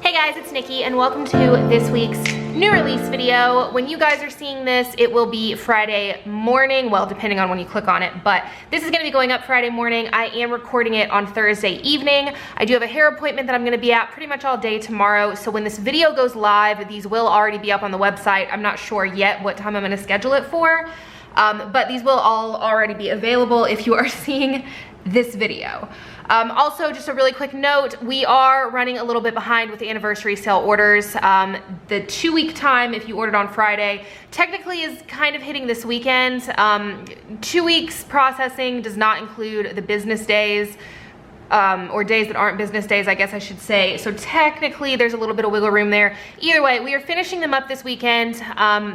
Hey guys, it's Nikki and welcome to this week's new release video. When you guys are seeing this, it will be Friday morning, well, depending on when you click on it, but this is gonna be going up Friday morning. I am recording it on Thursday evening. I do have a hair appointment that I'm gonna be at pretty much all day tomorrow, so when this video goes live, these will already be up on the website. I'm not sure yet what time I'm gonna schedule it for, but these will all already be available if you are seeing this video. Also, just a really quick note, we are running a little bit behind with the anniversary sale orders. The 2-week time, if you ordered on Friday, technically is kind of hitting this weekend. 2 weeks processing does not include the business days, or days that aren't business days, I guess I should say. So technically there's a little bit of wiggle room there. Either way, we are finishing them up this weekend.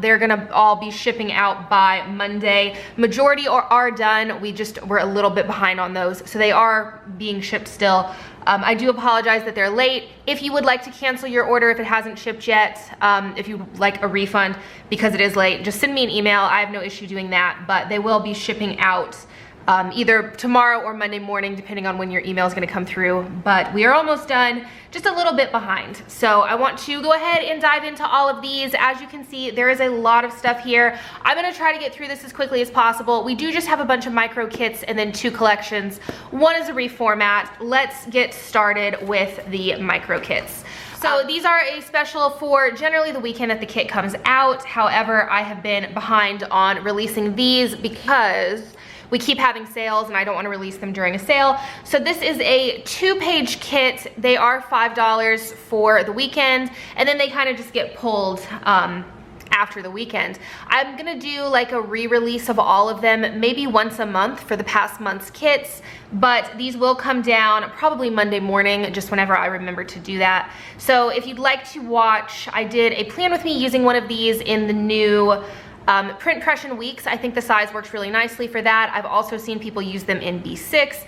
They're gonna all be shipping out by Monday. Majority are done. We're a little bit behind on those. So they are being shipped still. I do apologize that they're late. If you would like to cancel your order if it hasn't shipped yet, if you would like a refund because it is late, just send me an email. I have no issue doing that, but they will be shipping out either tomorrow or Monday morning, depending on when your email is gonna come through. But we are almost done, just a little bit behind. So I want to go ahead and dive into all of these. As you can see, there is a lot of stuff here. I'm gonna try to get through this as quickly as possible. We do just have a bunch of micro kits and then 2 collections. One is a reformat. Let's get started with the micro kits. So these are a special for generally the weekend that the kit comes out. However, I have been behind on releasing these because we keep having sales and I don't want to release them during a sale. So this is a 2-page kit. They are $5 for the weekend, and then they kind of just get pulled after the weekend. I'm gonna do like a re-release of all of them, maybe once a month for the past month's kits, but these will come down probably Monday morning, just whenever I remember to do that. So if you'd like to watch, I did a plan with me using one of these in the new print impression weeks. I think the size works really nicely for that. I've also seen people use them in B6,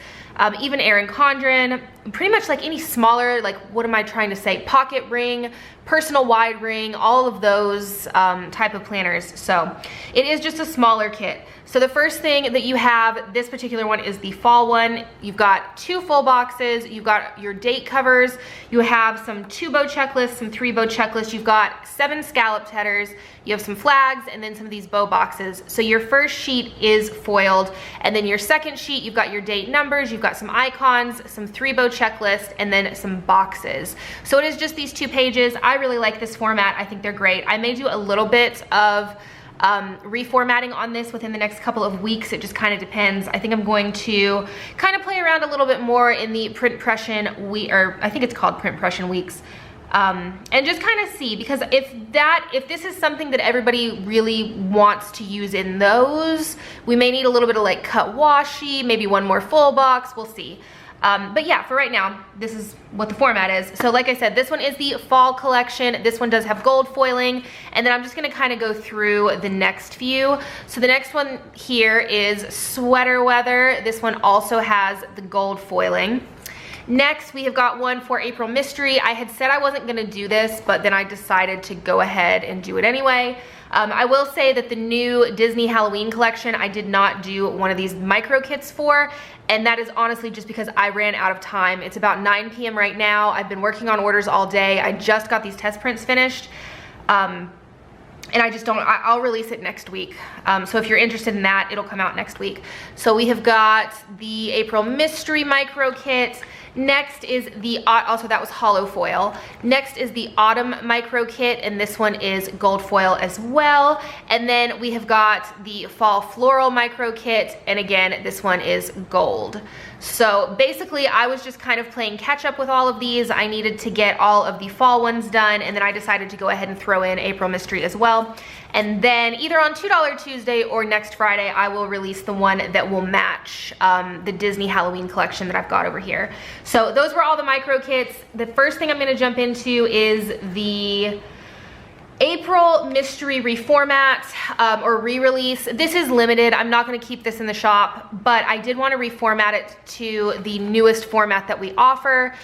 even Erin Condren, pretty much like any smaller, like what am I trying to say, pocket ring, personal wide ring, all of those type of planners. So it is just a smaller kit. So the first thing that you have, this particular one is the fall one. You've got 2 full boxes, you've got your date covers, you have some 2-bow checklists, some 3-bow checklists, you've got 7 scalloped headers, you have some flags, and then some of these bow boxes. So your first sheet is foiled, and then your second sheet, you've got your date numbers, you've got some icons, some 3-bow checklist, and then some boxes. So it is just these 2 pages. I really like this format. I think they're great. I may do a little bit of reformatting on this within the next couple of weeks. It just kind of depends. I think I'm going to kind of play around a little bit more in the print impression week, or I think it's called print impression weeks, and just kind of see, because if this is something that everybody really wants to use in those, we may need a little bit of like cut washi, maybe one more full box, we'll see. But yeah, for right now, this is what the format is. So like I said, this one is the fall collection. This one does have gold foiling, and then I'm just gonna kind of go through the next few. So the next one here is sweater weather. This one also has the gold foiling. Next, we have got one for April Mystery. I had said I wasn't gonna do this, but then I decided to go ahead and do it anyway. I will say that the new Disney Halloween collection, I did not do one of these micro kits for, and that is honestly just because I ran out of time. It's about 9 p.m. right now. I've been working on orders all day. I just got these test prints finished. And I'll release it next week. So if you're interested in that, it'll come out next week. So we have got the April Mystery micro kit. Next is the, also that was hollow foil. Next is the autumn micro kit, and this one is gold foil as well. And then we have got the fall floral micro kit, and again, this one is gold. So basically I was just kind of playing catch up with all of these. I needed to get all of the fall ones done, and then I decided to go ahead and throw in April Mystery as well. And then either on $2 Tuesday or next Friday, I will release the one that will match the Disney Halloween collection that I've got over here. So those were all the micro kits. The first thing I'm gonna jump into is the April Mystery reformat or re-release. This is limited. I'm not gonna keep this in the shop, but I did wanna reformat it to the newest format that we offer.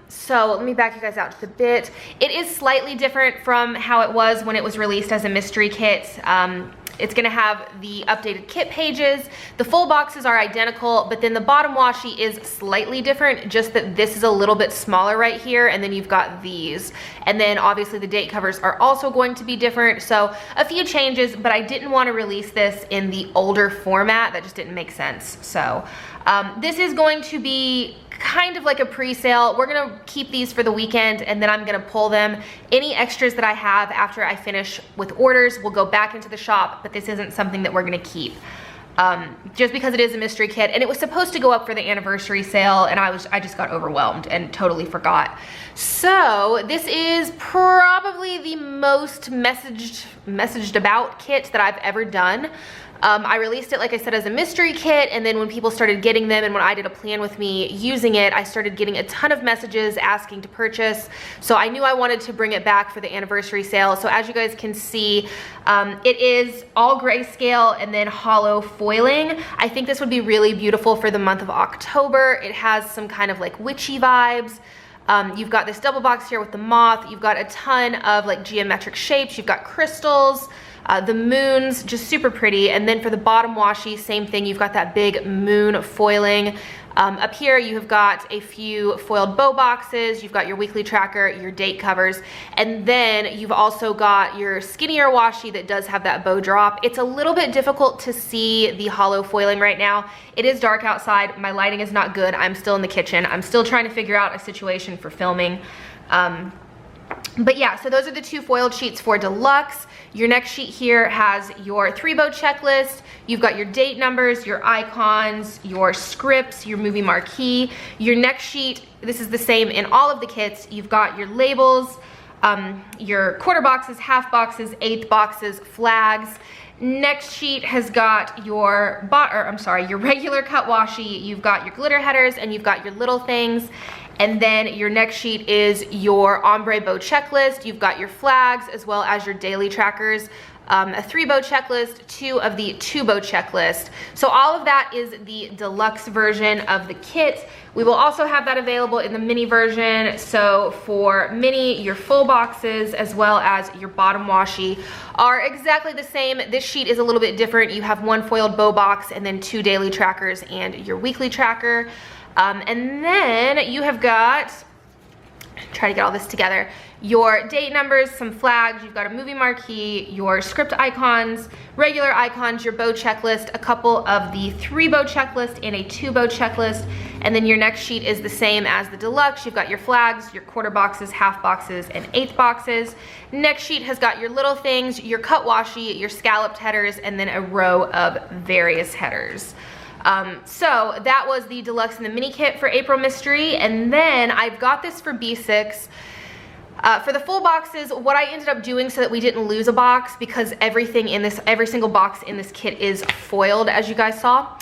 So let me back you guys out just a bit. It is slightly different from how it was when it was released as a mystery kit. It's gonna have the updated kit pages. The full boxes are identical, but then the bottom washi is slightly different, just that this is a little bit smaller right here, and then you've got these. And then obviously the date covers are also going to be different. So a few changes, but I didn't want to release this in the older format. That just didn't make sense. So this is going to be kind of like a pre-sale. We're gonna keep these for the weekend, and then I'm gonna pull them. Any extras that I have after I finish with orders will go back into the shop, but this isn't something that we're gonna keep. Just because it is a mystery kit, and it was supposed to go up for the anniversary sale, and I just got overwhelmed and totally forgot. So this is probably the most messaged about kit that I've ever done. I released it, like I said, as a mystery kit, and then when people started getting them and when I did a plan with me using it, I started getting a ton of messages asking to purchase. So I knew I wanted to bring it back for the anniversary sale. So as you guys can see, it is all grayscale and then hollow foiling. I think this would be really beautiful for the month of October. It has some kind of like witchy vibes. You've got this double box here with the moth. You've got a ton of like geometric shapes. You've got crystals. The moons, just super pretty. And then for the bottom washi, same thing. You've got that big moon foiling. Up here, you have got a few foiled bow boxes. You've got your weekly tracker, your date covers, and then you've also got your skinnier washi that does have that bow drop. It's a little bit difficult to see the hollow foiling right now. It is dark outside. My lighting is not good. I'm still in the kitchen. I'm still trying to figure out a situation for filming. But yeah, so those are the two foiled sheets for deluxe. Your next sheet here has your 3-bow checklist. You've got your date numbers, your icons, your scripts, your movie marquee. Your next sheet, this is the same in all of the kits. You've got your labels, your quarter boxes, half boxes, eighth boxes, flags. Next sheet has got your your regular cut washi. You've got your glitter headers, and you've got your little things. And then your next sheet is your ombre bow checklist. You've got your flags as well as your daily trackers, a 3-bow checklist, 2 of the 2-bow checklist. So all of that is the deluxe version of the kit. We will also have that available in the mini version. So for mini, your full boxes as well as your bottom washi are exactly the same. This sheet is a little bit different. You have 1 foiled bow box and then 2 daily trackers and your weekly tracker. And then you have got, try to get all this together, your date numbers, some flags, you've got a movie marquee, your script icons, regular icons, your bow checklist, a couple of the 3-bow checklist and a 2-bow checklist. And then your next sheet is the same as the deluxe. You've got your flags, your quarter boxes, half boxes, and eighth boxes. Next sheet has got your little things, your cut washi, your scalloped headers, and then a row of various headers. So that was the deluxe and the mini kit for April Mystery. And then I've got this for B6. For the full boxes, what I ended up doing so that we didn't lose a box, because everything in this, every single box in this kit is foiled, as you guys saw,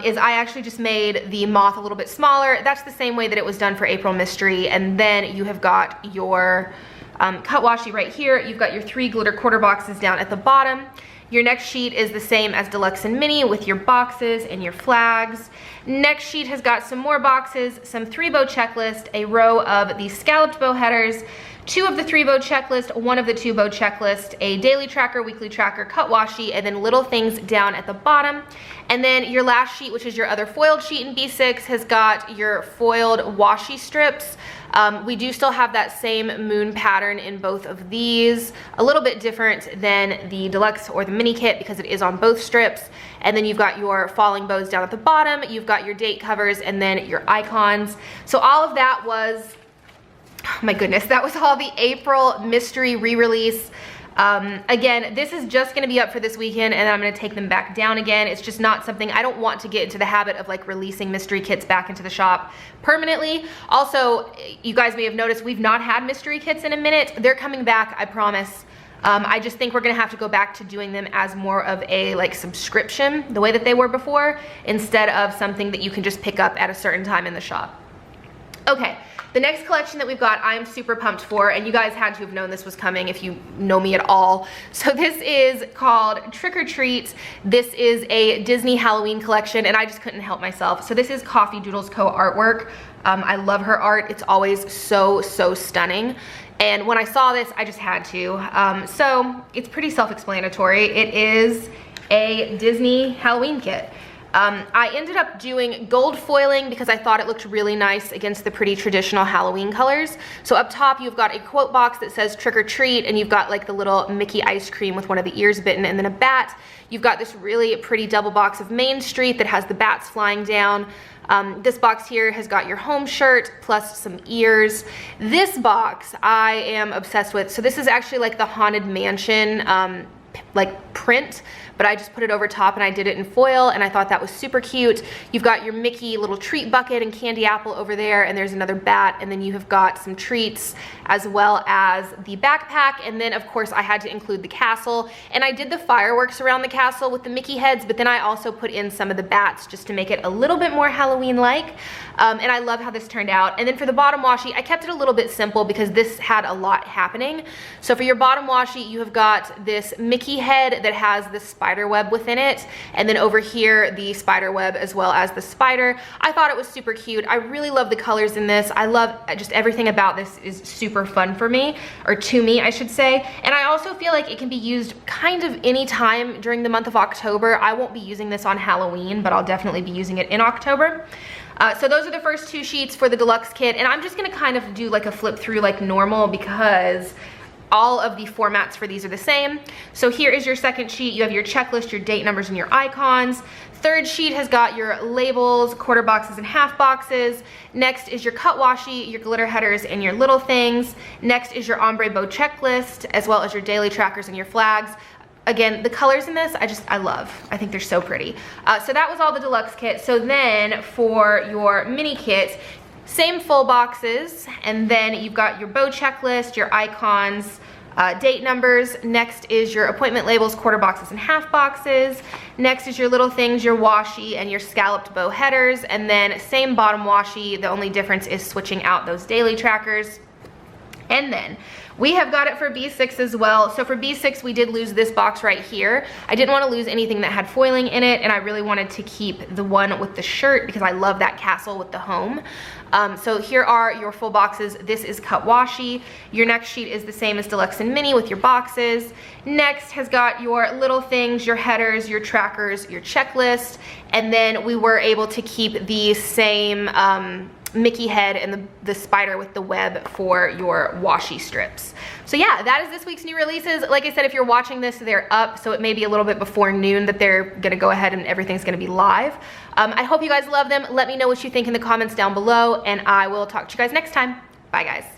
is I actually just made the moth a little bit smaller. That's the same way that it was done for April Mystery. And then you have got your cut washi right here. You've got your 3 glitter quarter boxes down at the bottom. Your next sheet is the same as deluxe and mini with your boxes and your flags. Next sheet has got some more boxes, some 3-bow checklist, a row of the scalloped bow headers, 2 of the 3-bow checklist, 1 of the 2-bow checklist, a daily tracker, weekly tracker, cut washi, and then little things down at the bottom. And then your last sheet, which is your other foiled sheet in B6, has got your foiled washi strips. We do still have that same moon pattern in both of these, a little bit different than the deluxe or the mini kit because it is on both strips. And then you've got your falling bows down at the bottom, you've got your date covers, and then your icons. So all of that was, oh my goodness, that was all the April Mystery re-release. Again, this is just gonna be up for this weekend, and I'm gonna take them back down again. It's just not something, I don't want to get into the habit of like releasing mystery kits back into the shop permanently. Also, you guys may have noticed we've not had mystery kits in a minute. They're coming back, I promise. I just think we're gonna have to go back to doing them as more of a like subscription, the way that they were before, instead of something that you can just pick up at a certain time in the shop. Okay, the next collection that we've got, I am super pumped for, and you guys had to have known this was coming if you know me at all. So this is called Trick or Treat. This is a Disney Halloween collection, and I just couldn't help myself. So this is Coffee Doodles Co. artwork. I love her art. It's always so stunning. And when I saw this, I just had to. So it's pretty self-explanatory. It is a Disney Halloween kit. I ended up doing gold foiling because I thought it looked really nice against the pretty traditional Halloween colors. So up top, you've got a quote box that says trick or treat, and you've got like the little Mickey ice cream with one of the ears bitten, and then a bat. You've got this really pretty double box of Main Street that has the bats flying down. This box here has got your home shirt plus some ears. This box I am obsessed with. So this is actually like the Haunted Mansion like print, but I just put it over top and I did it in foil, and I thought that was super cute. You've got your Mickey little treat bucket and candy apple over there, and there's another bat, and then you have got some treats as well as the backpack, and then of course I had to include the castle, and I did the fireworks around the castle with the Mickey heads, but then I also put in some of the bats just to make it a little bit more Halloween-like, and I love how this turned out. And then for the bottom washi, I kept it a little bit simple because this had a lot happening. So for your bottom washi, you have got this Mickey head that has the spider web within it, and then over here the spider web as well as the spider. I thought it was super cute. I really love the colors in this. I love just everything about this is super fun for me, or to me I should say, and I also feel like it can be used kind of any time during the month of October. I won't be using this on Halloween, but I'll definitely be using it in October. So those are the first two sheets for the deluxe kit, and I'm just gonna kind of do like a flip through like normal because all of the formats for these are the same. So here is your second sheet. You have your checklist, your date numbers, and your icons. Third sheet has got your labels, quarter boxes, and half boxes. Next is your cut washi, your glitter headers, and your little things. Next is your ombre bow checklist, as well as your daily trackers and your flags. Again, the colors in this, I love. I think they're so pretty. So that was all the deluxe kit. So then for your mini kit, same full boxes, and then you've got your bow checklist, your icons, date numbers. Next is your appointment labels, quarter boxes, and half boxes. Next is your little things, your washi, and your scalloped bow headers, and then same bottom washi. The only difference is switching out those daily trackers. And then we have got it for B6 as well. So for B6, we did lose this box right here. I didn't want to lose anything that had foiling in it, and I really wanted to keep the one with the shirt because I love that castle with the home. So here are your full boxes. This is cut washi. Your next sheet is the same as deluxe and mini with your boxes. Next has got your little things, your headers, your trackers, your checklist, and then we were able to keep the same Mickey head and the spider with the web for your washi strips. So yeah, that is this week's new releases. Like I said, if you're watching this, they're up, so it may be a little bit before noon that they're gonna go ahead and everything's gonna be live. I hope you guys love them. Let me know what you think in the comments down below, and I will talk to you guys next time. Bye guys.